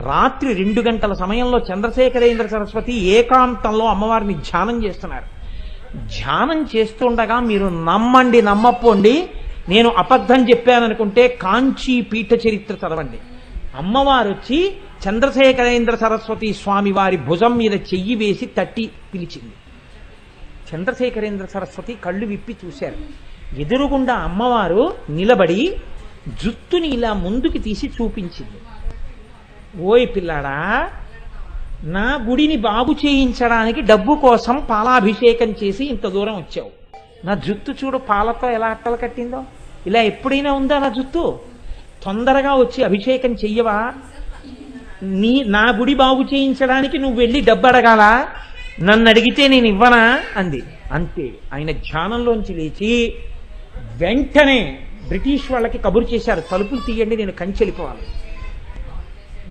రాత్రి 2 గంటల సమయంలో చంద్రశేఖరేంద్ర సరస్వతి ఏకాంతంలో అమ్మవారిని ధ్యానం చేస్తున్నారు. ధ్యానం చేస్తుండగా మీరు నమ్మండి నమ్మపోండి, నేను అబద్ధం చెప్పాననుకుంటే కాంచీ పీఠ చరిత్ర చదవండి. అమ్మవారు వచ్చి చంద్రశేఖరేంద్ర సరస్వతి స్వామి వారి భుజం మీద చెయ్యి వేసి తట్టి పిలిచింది. చంద్రశేఖరేంద్ర సరస్వతి కళ్ళు విప్పి చూశారు. ఎదురుగుండా అమ్మవారు నిలబడి జుత్తుని ఇలా ముందుకి తీసి చూపించింది. ఓయ్ పిల్లాడా, నా గుడిని బాగు చేయించడానికి డబ్బు కోసం పాలాభిషేకం చేసి ఇంత దూరం వచ్చావు. నా జుత్తు చూడు పాలతో ఎలా అట్టలు కట్టిందో. ఇలా ఎప్పుడైనా ఉందా నా జుత్తు? తొందరగా వచ్చి అభిషేకం చెయ్యవా? నా గుడి బాగు చేయించడానికి నువ్వు వెళ్ళి డబ్బు అడగాల? నన్ను అడిగితే నేను ఇవ్వనా అంది. అంతే. ఆయన ధ్యానంలోంచి లేచి వెంటనే బ్రిటిష్ వాళ్ళకి కబురు చేశారు, తలుపులు తీయండి, నేను కంచె వెళ్ళిపోవాలి.